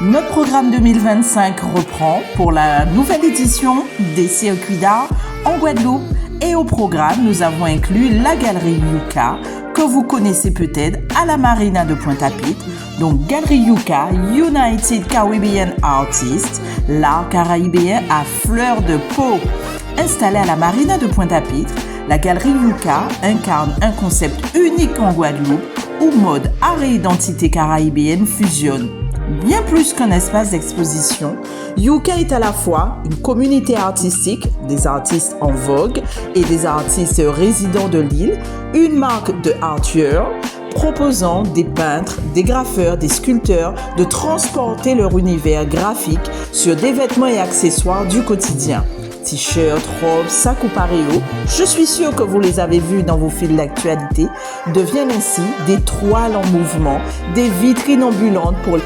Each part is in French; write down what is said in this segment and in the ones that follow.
Notre programme 2025 reprend pour la nouvelle édition des circuits d'art en Guadeloupe. Et au programme, nous avons inclus la galerie Yuka, que vous connaissez peut-être à la marina de Pointe-à-Pitre. Donc, Galerie Yuka, United Caribbean Artists, l'art caribéen à fleur de peau. Installée à la marina de Pointe-à-Pitre, la Galerie Yuka incarne un concept unique en Guadeloupe où mode, art et identité caribéenne fusionnent. Bien plus qu'un espace d'exposition, Yuka est à la fois une communauté artistique, des artistes en vogue et des artistes résidents de l'île, une marque de artures proposant des peintres, des graffeurs, des sculpteurs de transporter leur univers graphique sur des vêtements et accessoires du quotidien. T-shirts, robes, sacs ou paréos, je suis sûre que vous les avez vus dans vos fils d'actualité, deviennent ainsi des toiles en mouvement, des vitrines ambulantes pour...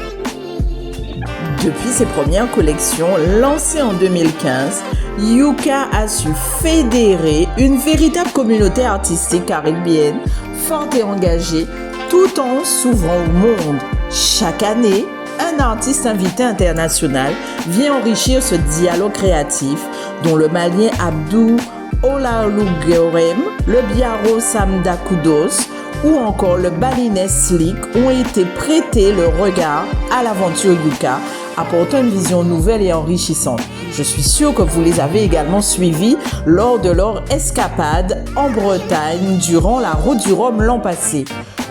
Depuis ses premières collections, lancées en 2015, Yuka a su fédérer une véritable communauté artistique caribéenne, forte et engagée, tout en s'ouvrant au monde. Chaque année, un artiste invité international vient enrichir ce dialogue créatif, dont le Malien Abdou Olalugorem, le Biaro Samda Kudos ou encore le Balinais Slick ont été prêtés le regard à l'aventure Yuka, apportant une vision nouvelle et enrichissante. Je suis sûre que vous les avez également suivis lors de leur escapade en Bretagne durant la Route du Rhum l'an passé.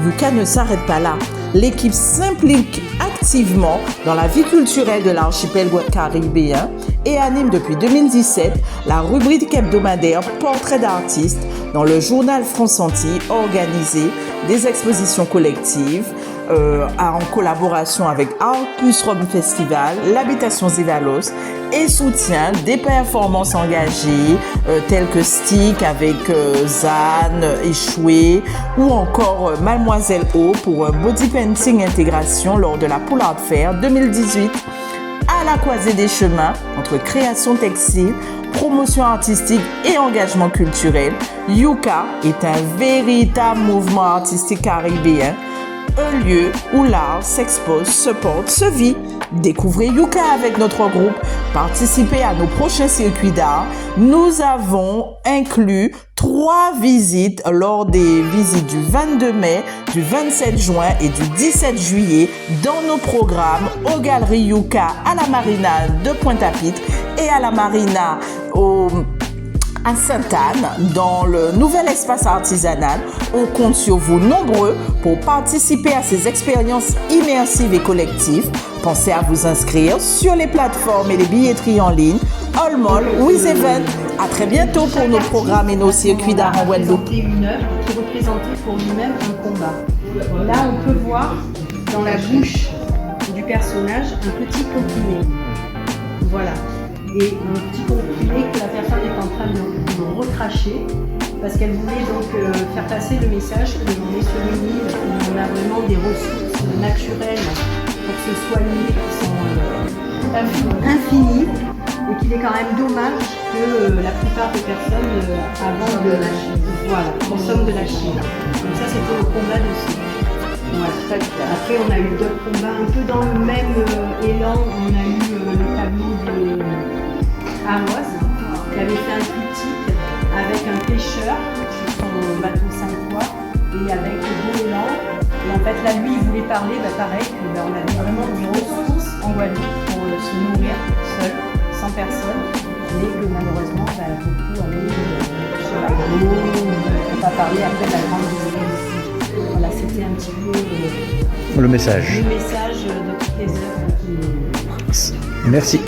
Yuka ne s'arrête pas là. L'équipe s'implique activement dans la vie culturelle de l'archipel caribéen et anime depuis 2017 la rubrique hebdomadaire Portrait d'artistes dans le journal France Antilles, organisé des expositions collectives en collaboration avec Arcus Rome Festival, l'habitation Zivalos et soutient des performances engagées telles que Stick avec Zan, Échoué ou encore Mademoiselle O pour Body Painting Intégration lors de la Pool Art Fair 2018. À la croisée des chemins entre création textile, promotion artistique et engagement culturel, Yuka est un véritable mouvement artistique caribéen, un lieu où l'art s'expose, se porte, se vit. Découvrez Yuka avec notre groupe. Participez à nos prochains circuits d'art. Nous avons inclus 3 visites lors des visites du 22 mai, du 27 juin et du 17 juillet dans nos programmes aux Galeries Yuka à la marina de Pointe-à-Pitre et à la marina à Sainte-Anne, dans le nouvel espace artisanal. On compte sur vous nombreux pour participer à ces expériences immersives et collectives. Pensez à vous inscrire sur les plateformes et les billetteries en ligne, All Mall, WizEvent. À très bientôt pour nos programmes et nos circuits d'art en Guadeloupe. Une œuvre qui représentait pour lui-même un combat. Là, on peut voir dans la bouche du personnage un petit comprimé. Voilà. Et un petit comprimé que la personne est en train de recracher parce qu'elle voulait donc faire passer le message qu'on est sur une île où on a vraiment des ressources naturelles pour se soigner qui sont infinies et qu'il est quand même dommage que la plupart des personnes avant de la Chine, voilà, consomment de la Chine. Donc ça c'était le combat de ce. Ouais. Après on a eu d'autres combats un peu dans le même élan. On a eu le tableau de Amos qui avait fait un triptyque avec un pêcheur sur son bateau 5 fois et avec le beau élan. Et en fait là lui il voulait parler, pareil, on avait vraiment des ressources en Guadeloupe pour se nourrir seul, sans personne, mais que malheureusement beaucoup allaient sur la l'eau, on va pas parler après de la grande ici. Voilà, c'était un petit peu le message. Le message de toutes les œuvres qui... Merci.